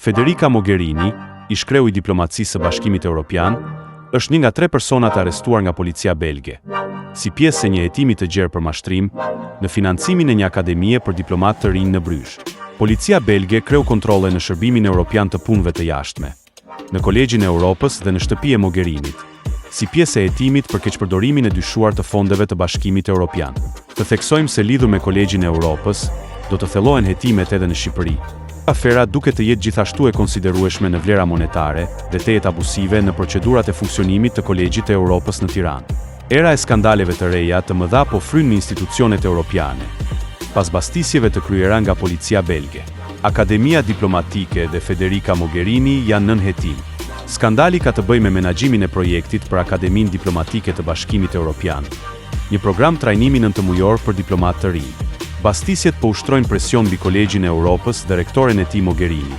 Federica Mogherini, ish kreu i diplomacisë së Bashkimit Evropian, është një nga 3 personat arrestuar nga policia belge, si pjesë e një hetimi të gjerë për mashtrim, në financimin e një akademie për diplomat të rinj në Bryzh. Policia belge kreu kontrolle në Shërbimin Evropian të Punëve të Jashtme, në Kolegjin e Europës dhe në shtëpi e Mogherinit, si pjesë e hetimit për keqpërdorimin e dyshuar të fondeve të Bashkimit Evropian. Të theksojmë se lidhur me Kolegjin e Europës, do të thellohen hetimet edhe në Shqipëri. Afera duket të jetë gjithashtu e konsiderueshme në vlera monetare dhe tejet abusive në procedurat e funksionimit të Kolegjit të Europës në Tiranë. Era e skandaleve të reja të mëdha po fryn në institucionet europiane, pas bastisjeve të kryera nga policia belge. Akademia Diplomatike dhe Federica Mogherini janë nën hetim. Skandali ka të bëjë me menaxhimin e projektit për Akademinë Diplomatike të Bashkimit Evropian, një program trajnimi nëntëmujor për diplomat të rinj. Bastisjet po ushtrojnë presion mbi Kolegjin e Europës dhe rektoren e tij Mogherini,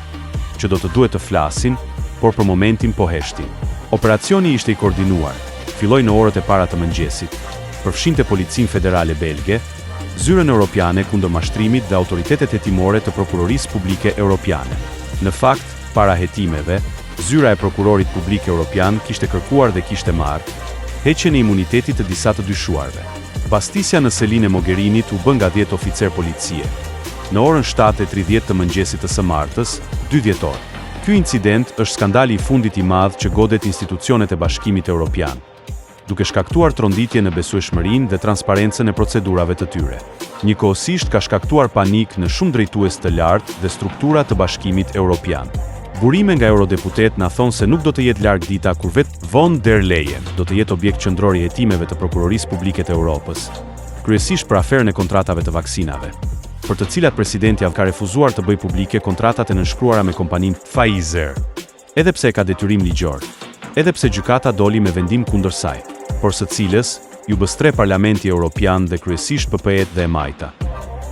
që do të duhet të flasin, por për momentin po heshtin. Operacioni ishte i koordinuar, filloi në orët e para të mëngjesit, përfshinte Policinë Federale Belge, Zyrën Europiane kundër mashtrimit dhe autoritetet hetimore të Prokurorisë Publike Europiane. Në fakt, para hetimeve, Zyra e Prokurorit Publik Europian kishte kërkuar dhe kishte marrë heqjen e imunitetit të disa të dyshuarve. Bastisja në selin e Mogherinit u bë nga 10 oficer policie, në orën 7:30 të mëngjesit të së martës, 2 dhjetor. Ky incident është skandali i fundit i madh që godet institucionet e Bashkimit Evropian, duke shkaktuar tronditje në besueshmërinë dhe transparencën e procedurave të tyre. Njëkohësisht ka shkaktuar panik në shumë drejtues të lartë dhe struktura të Bashkimit Evropian. Burime nga eurodeputet na thonë se nuk do të jetë larg dita kur vetë von der Leyen do të jetë objekt qendror i hetimeve të Prokurorisë Publike të Europës, kryesisht për aferën e kontratave të vaksinave, për të cilat presidenti ka refuzuar të bëjë publike kontratat e nënshkruara me kompaninë Pfizer, edhe pse ka detyrim ligjor, edhe pse gjykata doli me vendim kundër saj, por së cilës ju bë Parlamenti Evropian dhe kryesisht PP-et dhe e majta,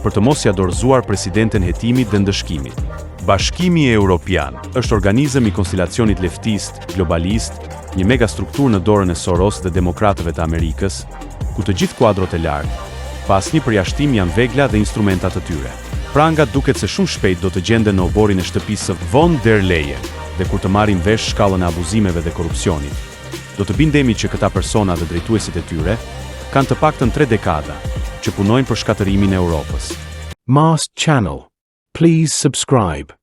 për të mos ia dorëzuar presidenten hetimit dhe ndëshkimit. Bashkimi Evropian është organizëm i konstelacionit leftist, globalist, një megastruktur në dorën e Soros dhe demokratëve të Amerikës, ku të gjithë kuadrot e lartë, pas një përjashtim janë vegla dhe instrumentat të tyre. Prangat duket se shumë shpejt do të gjenden në oborin e shtëpisë së von der Leyen, dhe kur të marrin vesh shkallën e abuzimeve dhe korrupsionit, do të bindemi që këta persona dhe drejtuesit e tyre kanë të paktën 3 dekada që punojnë për shkatërimin e Europës. Mast Channel. Please subscribe.